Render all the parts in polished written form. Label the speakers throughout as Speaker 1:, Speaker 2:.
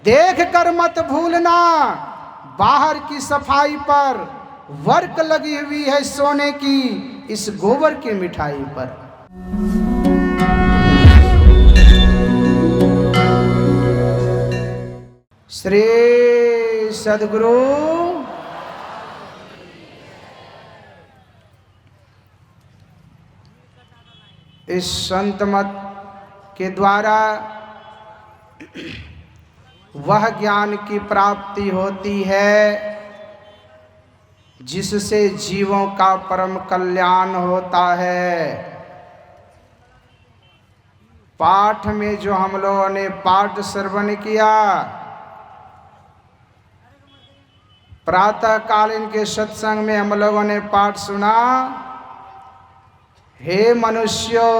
Speaker 1: देख कर मत भूलना बाहर की सफाई पर वर्क लगी हुई है सोने की इस गोबर की मिठाई पर। श्री सद्गुरु इस संत मत के द्वारा वह ज्ञान की प्राप्ति होती है जिससे जीवों का परम कल्याण होता है। पाठ में जो हम लोगों ने पाठ श्रवण किया, प्रातःकालीन के सत्संग में हम लोगों ने पाठ सुना, हे मनुष्यों,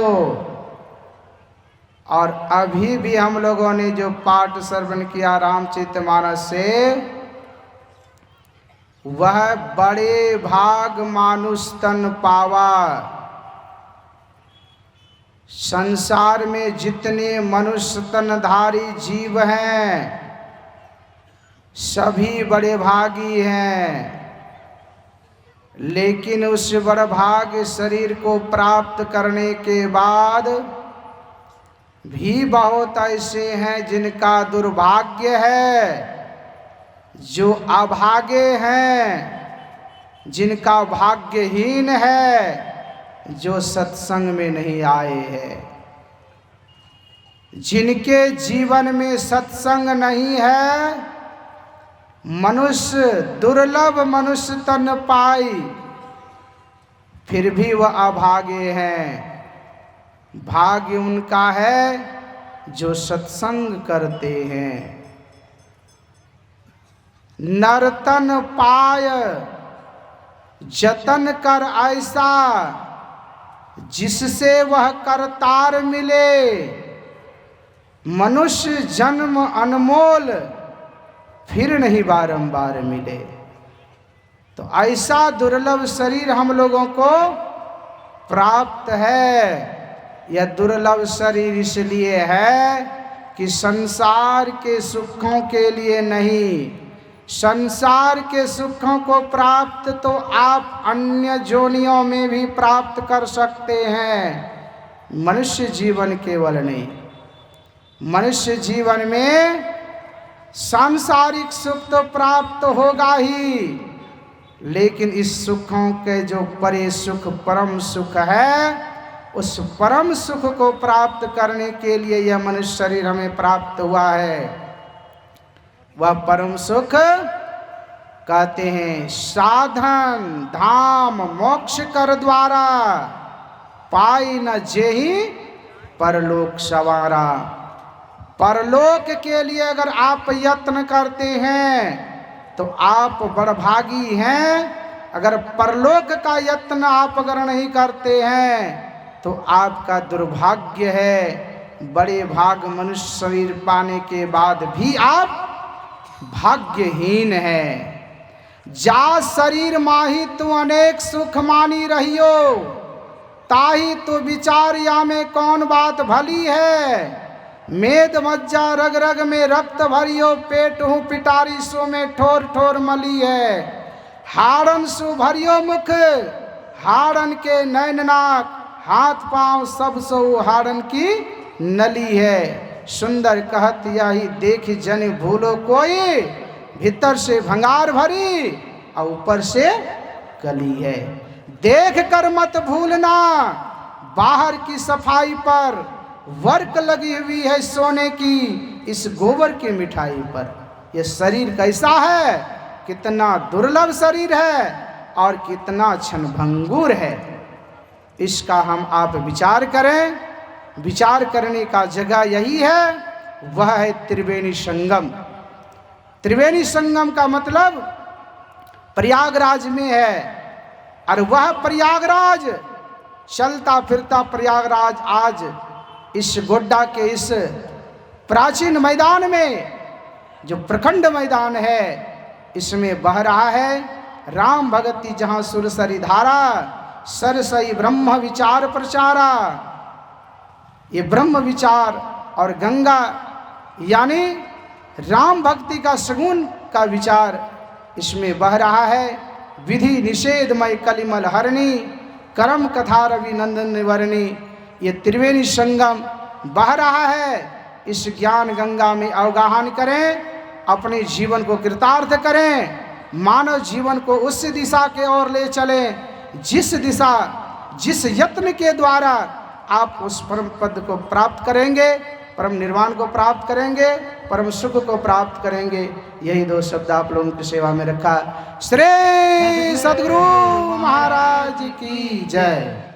Speaker 1: और अभी भी हम लोगों ने जो पाठ श्रवण किया रामचरितमानस से, वह बड़े भाग मानुष तन पावा। संसार में जितने मनुष्य तनधारी जीव हैं सभी बड़े भागी हैं, लेकिन उस बड़भाग शरीर को प्राप्त करने के बाद भी बहुत ऐसे हैं जिनका दुर्भाग्य है, जो अभागे हैं, जिनका भाग्यहीन है, जो सत्संग में नहीं आए हैं, जिनके जीवन में सत्संग नहीं है। मनुष्य दुर्लभ मनुष्य तन पाई, फिर भी वह अभागे हैं। भाग्य उनका है जो सत्संग करते हैं। नर्तन पाय जतन कर ऐसा, जिससे वह करतार मिले। मनुष्य जन्म अनमोल, फिर नहीं बारंबार मिले। तो ऐसा दुर्लभ शरीर हम लोगों को प्राप्त है। यह दुर्लभ शरीर इसलिए है कि संसार के सुखों के लिए नहीं, संसार के सुखों को प्राप्त तो आप अन्य जोनियों में भी प्राप्त कर सकते हैं, मनुष्य जीवन केवल नहीं। मनुष्य जीवन में सांसारिक सुख तो प्राप्त होगा ही, लेकिन इस सुखों के जो परे सुख परम सुख है, उस परम सुख को प्राप्त करने के लिए यह मनुष्य शरीर हमें प्राप्त हुआ है। वह परम सुख कहते हैं साधन धाम मोक्ष कर द्वारा, पाई न जेहि परलोक सवारा। परलोक के लिए अगर आप यत्न करते हैं तो आप बड़भागी हैं। अगर परलोक का यत्न आप अगर नहीं करते हैं तो आपका दुर्भाग्य है। बड़े भाग मनुष्य शरीर पाने के बाद भी आप भाग्यहीन है। जा शरीर माही तू अनेक सुख मानी रहियो, ताही तो विचार या में कौन बात भली है। मेद मज्जा रग रग में रक्त भरियो, पेट हूँ पिटारी सो में ठोर ठोर मली है। हाड़न सु भरियो मुख, हाड़न के नैन नाक, हाथ पांव सब सो हाड़न की नली है। सुंदर कहत यही देख जन भूलो कोई, भीतर से भंगार भरी और ऊपर से कली है। देख कर मत भूलना बाहर की सफाई पर वर्क लगी हुई है सोने की इस गोबर की मिठाई पर। यह शरीर कैसा है, कितना दुर्लभ शरीर है और कितना क्षणभंगुर है, इसका हम आप विचार करें। विचार करने का जगह यही है, वह है त्रिवेणी संगम। त्रिवेणी संगम का मतलब प्रयागराज में है, और वह प्रयागराज चलता फिरता प्रयागराज आज इस गोड्डा के इस प्राचीन मैदान में, जो प्रखंड मैदान है, इसमें बह रहा है राम भगति जहाँ सुरसरी धारा, सरसई ब्रह्म विचार प्रचारा। ये ब्रह्म विचार और गंगा यानी राम भक्ति का सगुण का विचार इसमें बह रहा है। विधि निषेधमय कलिमल हरणी, कर्म कथा रवि नंदन निवर्णी, ये त्रिवेणी संगम बह रहा है। इस ज्ञान गंगा में अवगाहन करें, अपने जीवन को कृतार्थ करें, मानव जीवन को उस दिशा के ओर ले चलें जिस दिशा, जिस यत्न के द्वारा आप उस परम पद को प्राप्त करेंगे, परम निर्वाण को प्राप्त करेंगे, परम सुख को प्राप्त करेंगे। यही 2 शब्द आप लोगों की सेवा में रखा। श्री सद्गुरु महाराज की जय।